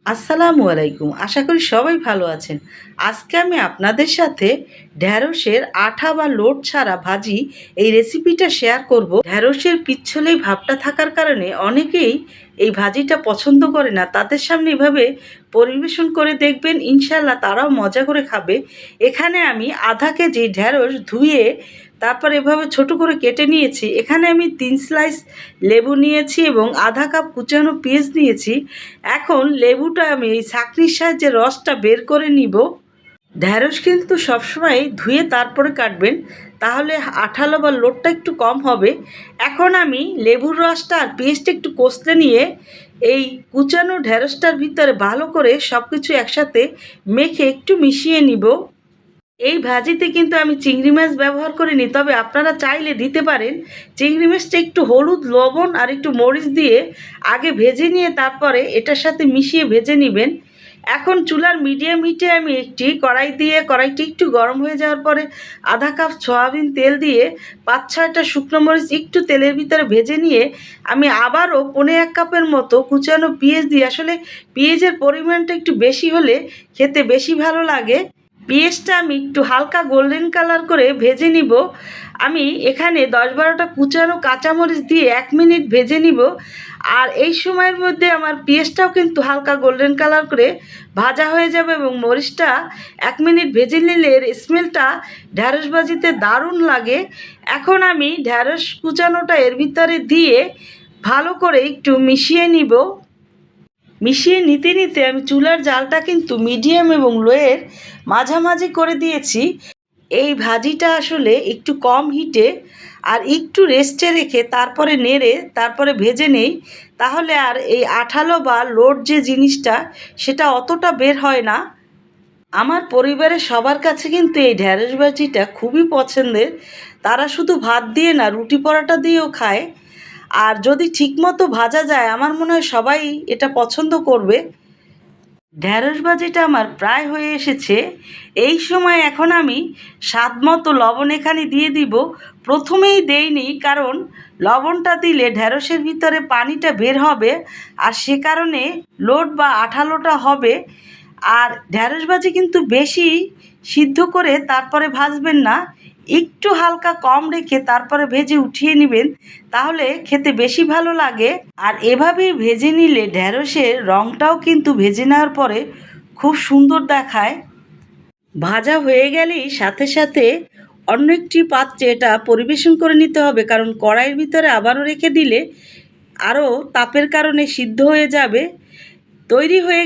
আসসালামু আলাইকুম। আশা করি সবাই ভালো আছেন। আজকে আমি আপনাদের সাথে ঢ্যাঁড়সের আঠা বা লোট ছাড়া ভাজি এই রেসিপিটা শেয়ার করব। ঢ্যাঁড়সের পিচ্ছলেই ভাবটা থাকার কারণে অনেকেই এই ভাজিটা পছন্দ করে না। তাদের সামনে এভাবে পরিবেশন করে দেখবেন, ইনশাআল্লাহ তারাও মজা করে খাবে। এখানে আমি আধা কেজি ঢ্যাঁড়স ধুয়ে তারপর এভাবে ছোট করে কেটে নিয়েছি। এখানে আমি 3 স্লাইস লেবু নিয়েছি এবং আধা কাপ কুচানো পেঁয়াজ নিয়েছি। এখন লেবুটা আমি এই ছাঁকনির সাহায্যে রসটা বের করে নিব। ঢ্যাঁড়স কিন্তু সবসময় ধুয়ে তারপরে কাটবেন, তাহলে আঠালো বা লোটটা একটু কম হবে। এখন আমি লেবুর রসটা আর পেস্টটা একটু কষতে নিয়ে এই কুচানো ঢ্যাঁড়সটার ভিতরে ভালো করে সব কিছু একসাথে মেখে একটু মিশিয়ে নিব। এই ভাজিতে কিন্তু আমি চিংড়ি মাছ ব্যবহার করিনি, তবে আপনারা চাইলে দিতে পারেন। চিংড়ি মাছটা একটু হলুদ, লবণ আর একটু মরিচ দিয়ে আগে ভেজে নিয়ে তারপরে এটার সাথে মিশিয়ে ভেজে নেবেন। এখন চুলার মিডিয়াম হিটে আমি একটি কড়াই দিয়ে কড়াইটি একটু গরম হয়ে যাওয়ার পরে আধা কাপ সয়াবিন তেল দিয়ে 5-6টা শুকনো মরিচ একটু তেলের ভিতরে ভেজে নিয়ে আমি আবারও 1.25 কাপের মতো কুচানো পেঁয়াজ দিয়ে, আসলে পেঁয়াজের পরিমাণটা একটু বেশি হলে খেতে বেশি ভালো লাগে। পেঁয়াজটা আমি একটু হালকা গোল্ডেন কালার করে ভেজে নিব। আমি এখানে 10-12টা কুচানো কাঁচামরিচ দিয়ে 1 মিনিট ভেজে নিব। আর এই সময়ের মধ্যে আমার পেঁয়াজটাও কিন্তু হালকা গোল্ডেন কালার করে ভাজা হয়ে যাবে এবং মরিচটা 1 মিনিট ভেজে নিলে এর স্মেলটা ঢ্যাঁড়স ভাজিতে দারুণ লাগে। এখন আমি ঢ্যাঁড়স কুচানোটা এর ভিতরে দিয়ে ভালো করে একটু মিশিয়ে নিব। মিশিয়ে নিতে নিতে আমি চুলার জালটা কিন্তু মিডিয়াম এবং লোয়ের মাঝামাঝি করে দিয়েছি। এই ভাজিটা আসলে একটু কম হিটে আর একটু রেস্টে রেখে তারপরে নেড়ে তারপরে ভেজে নেই, তাহলে আর এই আঠালো বা লোড যে জিনিসটা সেটা অতটা বের হয় না। আমার পরিবারের সবার কাছে কিন্তু এই ঢ্যাঁড়স ভাজিটা খুবই পছন্দের। তারা শুধু ভাত দিয়ে না, রুটি পরোটা দিয়েও খায়। আর যদি ঠিকমতো ভাজা যায় আমার মনে হয় সবাই এটা পছন্দ করবে। ঢ্যাঁড়স ভাজিটা আমার প্রায় হয়ে এসেছে। এই সময় এখন আমি স্বাদ মতো লবণ এখানে দিয়ে দিব। প্রথমেই দেইনি, কারণ লবণটা দিলে ঢ্যাঁড়সের ভিতরে পানিটা বের হবে আর সে কারণে লোট বা আঠালোটা হবে। আর ঢ্যাঁড়স ভাজি কিন্তু বেশি সিদ্ধ করে তারপরে ভাজবেন না, একটু হালকা কম রেখে তারপরে ভেজে উঠিয়ে নেবেন, তাহলে খেতে বেশি ভালো লাগে। আর এভাবেই ভেজে নিলে ঢ্যাঁড়সের রঙটাও কিন্তু ভেজে নেওয়ার পরে খুব সুন্দর দেখায়। ভাজা হয়ে গেলেই সাথে সাথে অন্য একটি পাত্রে এটা পরিবেশন করে নিতে হবে, কারণ কড়াইয়ের ভিতরে আবারও রেখে দিলে আরও তাপের কারণে সিদ্ধ হয়ে যাবে। তৈরি হয়ে